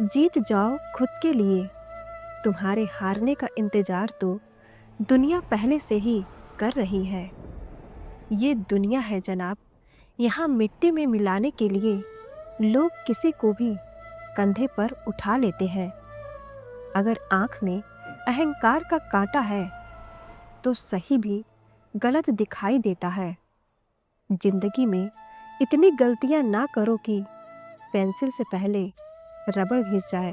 जीत जाओ खुद के लिए। तुम्हारे हारने का इंतजार तो दुनिया पहले से ही कर रही है। ये दुनिया है जनाब, यहाँ मिट्टी में मिलाने के लिए लोग किसी को भी कंधे पर उठा लेते हैं। अगर आंख में अहंकार का कांटा है तो सही भी गलत दिखाई देता है। जिंदगी में इतनी गलतियां ना करो कि पेंसिल से पहले रबड़ घिस जाए,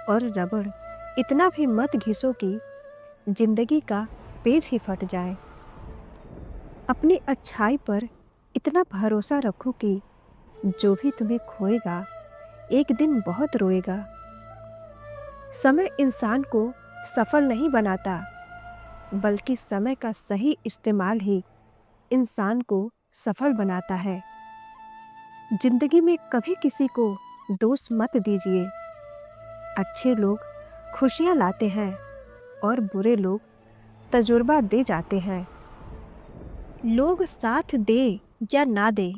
और रबड़ इतना भी मत घिसो कि जिंदगी का पेज ही फट जाए। अपनी अच्छाई पर इतना भरोसा रखो कि जो भी तुम्हें खोएगा एक दिन बहुत रोएगा। समय इंसान को सफल नहीं बनाता, बल्कि समय का सही इस्तेमाल ही इंसान को सफल बनाता है। जिंदगी में कभी किसी को दोष मत दीजिए। अच्छे लोग खुशियां लाते हैं और बुरे लोग तजुर्बा दे जाते हैं। लोग साथ दे या ना दे,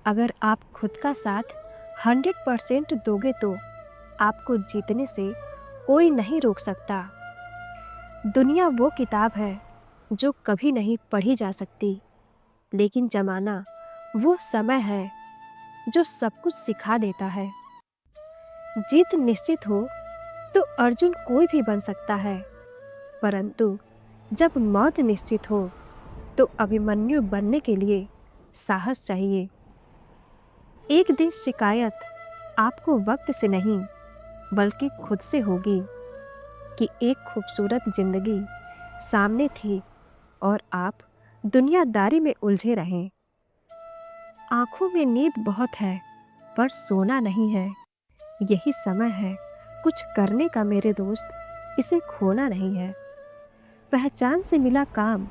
अगर आप खुद का साथ 100% दोगे तो आपको जीतने से कोई नहीं रोक सकता। दुनिया वो किताब है जो कभी नहीं पढ़ी जा सकती, लेकिन जमाना वो समय है जो सब कुछ सिखा देता है। जीत निश्चित हो तो अर्जुन कोई भी बन सकता है, परंतु जब मौत निश्चित हो तो अभिमन्यु बनने के लिए साहस चाहिए। एक दिन शिकायत आपको वक्त से नहीं बल्कि खुद से होगी कि एक खूबसूरत जिंदगी सामने थी और आप दुनियादारी में उलझे रहे। आंखों में नींद बहुत है पर सोना नहीं है। यही समय है कुछ करने का मेरे दोस्त, इसे खोना नहीं है। पहचान से मिला काम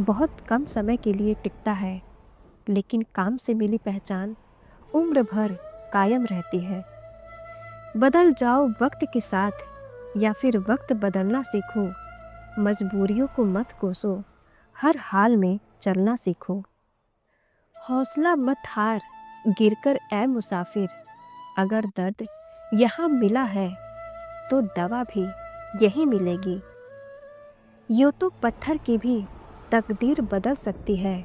बहुत कम समय के लिए टिकता है, लेकिन काम से मिली पहचान उम्र भर कायम रहती है। बदल जाओ वक्त के साथ या फिर वक्त बदलना सीखो। मजबूरियों को मत कोसो, हर हाल में चलना सीखो। हौसला मत हार, गिरकर ए मुसाफिर। अगर दर्द यहाँ मिला है तो दवा भी यहीं मिलेगी। यूं तो पत्थर की भी तकदीर बदल सकती है,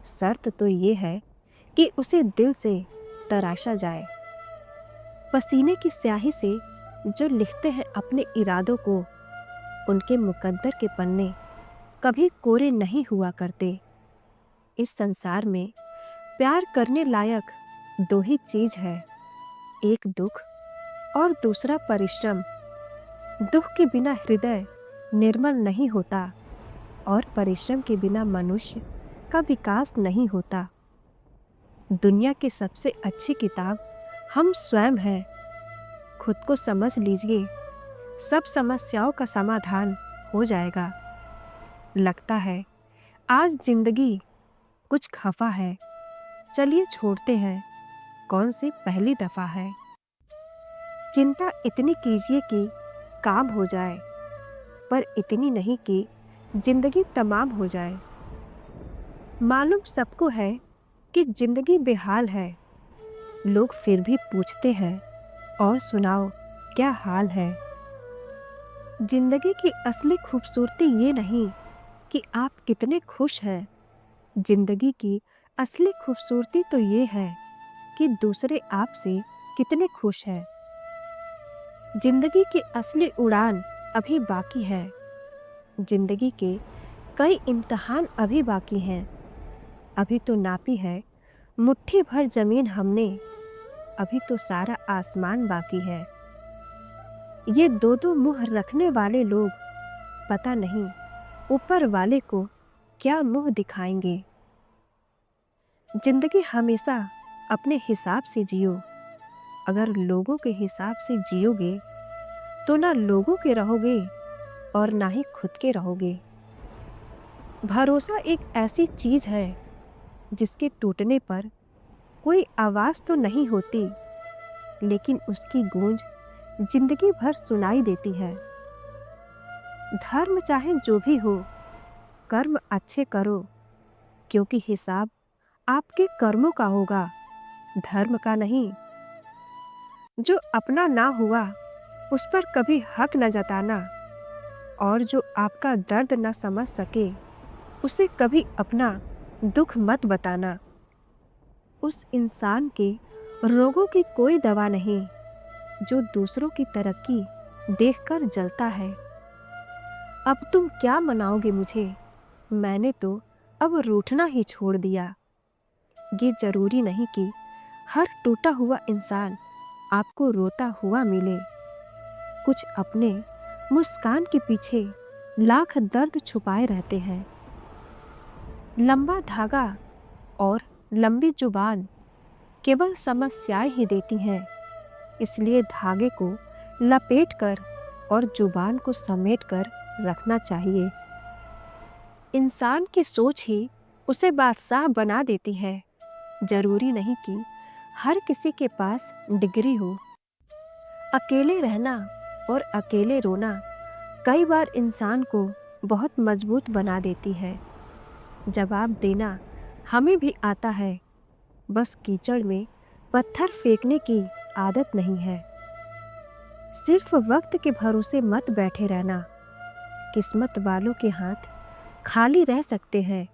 शर्त तो ये है कि उसे दिल से तराशा जाए। पसीने की स्याही से जो लिखते हैं अपने इरादों को, उनके मुकद्दर के पन्ने कभी कोरे नहीं हुआ करते। इस संसार में प्यार करने लायक दो ही चीज है, एक दुख और दूसरा परिश्रम। दुख के बिना हृदय निर्मल नहीं होता और परिश्रम के बिना मनुष्य का विकास नहीं होता। दुनिया की सबसे अच्छी किताब हम स्वयं हैं। खुद को समझ लीजिए, सब समस्याओं का समाधान हो जाएगा। लगता है आज जिंदगी कुछ खफा है, चलिए छोड़ते हैं, कौन सी पहली दफा है। चिंता इतनी कीजिए कि काम हो जाए, पर इतनी नहीं कि जिंदगी तमाम हो जाए। मालूम सबको है कि जिंदगी बेहाल है, लोग फिर भी पूछते हैं और सुनाओ क्या हाल है। जिंदगी की असली खूबसूरती ये नहीं कि आप कितने खुश हैं, जिंदगी की असली खूबसूरती तो ये है कि दूसरे आपसे कितने खुश हैं। जिंदगी की असली उड़ान अभी बाकी है, जिंदगी के कई इम्तिहान अभी बाकी हैं। अभी तो नापी है मुट्ठी भर जमीन हमने, अभी तो सारा आसमान बाकी है। ये दो दो मुंह रखने वाले लोग पता नहीं ऊपर वाले को क्या मुंह दिखाएंगे। जिंदगी हमेशा अपने हिसाब से जियो। अगर लोगों के हिसाब से जियोगे तो ना लोगों के रहोगे और ना ही खुद के रहोगे। भरोसा एक ऐसी चीज है जिसके टूटने पर कोई आवाज तो नहीं होती, लेकिन उसकी गूंज जिंदगी भर सुनाई देती है। धर्म चाहे जो भी हो, कर्म अच्छे करो, क्योंकि हिसाब आपके कर्मों का होगा, धर्म का नहीं। जो अपना ना हुआ उस पर कभी हक न जताना, और जो आपका दर्द न समझ सके उसे कभी अपना दुख मत बताना। उस इंसान के रोगों की कोई दवा नहीं जो दूसरों की तरक्की देखकर जलता है। अब तुम क्या मनाओगे मुझे? मैंने तो अब रूठना ही छोड़ दिया। ये जरूरी नहीं कि हर टूटा हुआ इंसान आपको रोता हुआ मिले। कुछ अपने मुस्कान के पीछे लाख दर्द छुपाए रहते हैं। लंबा धागा और लंबी जुबान केवल समस्याएं ही देती हैं, इसलिए धागे को लपेटकर और जुबान को समेटकर रखना चाहिए। इंसान की सोच ही उसे बादशाह बना देती है। जरूरी नहीं कि हर किसी के पास डिग्री हो। अकेले रहना और अकेले रोना कई बार इंसान को बहुत मजबूत बना देती है। जवाब देना हमें भी आता है, बस कीचड़ में पत्थर फेंकने की आदत नहीं है। सिर्फ वक्त के भरोसे मत बैठे रहना। किस्मत वालों के हाथ खाली रह सकते हैं,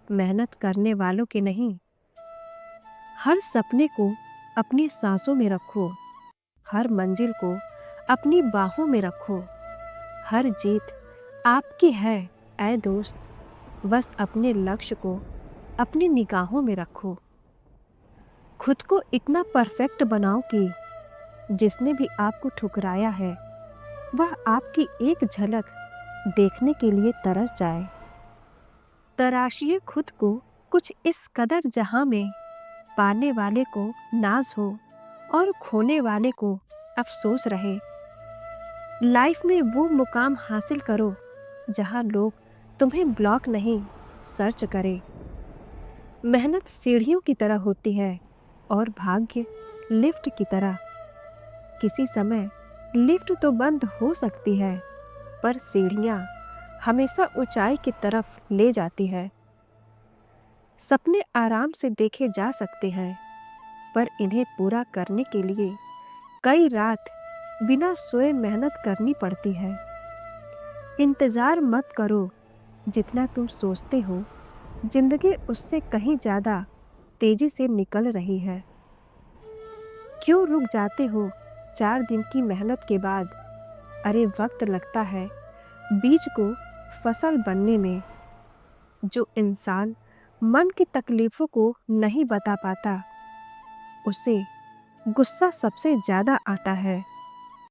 मेहनत करने वालों के नहीं। हर सपने को अपनी सांसों में रखो, हर मंजिल को अपनी बाहों में रखो। हर जीत आपकी है ऐ दोस्त, बस अपने लक्ष्य को अपनी निगाहों में रखो। खुद को इतना परफेक्ट बनाओ कि जिसने भी आपको ठुकराया है वह आपकी एक झलक देखने के लिए तरस जाए। तराशिए खुद को कुछ इस कदर जहां में पाने वाले को नाज हो और खोने वाले को अफसोस रहे। लाइफ में वो मुकाम हासिल करो जहां लोग तुम्हें ब्लॉक नहीं सर्च करें। मेहनत सीढ़ियों की तरह होती है और भाग्य लिफ्ट की तरह। किसी समय लिफ्ट तो बंद हो सकती है, पर सीढ़ियां हमेशा ऊंचाई की तरफ ले जाती है। सपने आराम से देखे जा सकते हैं, पर इन्हें पूरा करने के लिए कई रात बिना सोए मेहनत करनी पड़ती है। इंतज़ार मत करो, जितना तुम सोचते हो जिंदगी उससे कहीं ज़्यादा तेजी से निकल रही है। क्यों रुक जाते हो 4 दिन की मेहनत के बाद? अरे वक्त लगता है बीज को फसल बनने में। जो इंसान मन की तकलीफों को नहीं बता पाता उसे गुस्सा सबसे ज़्यादा आता है।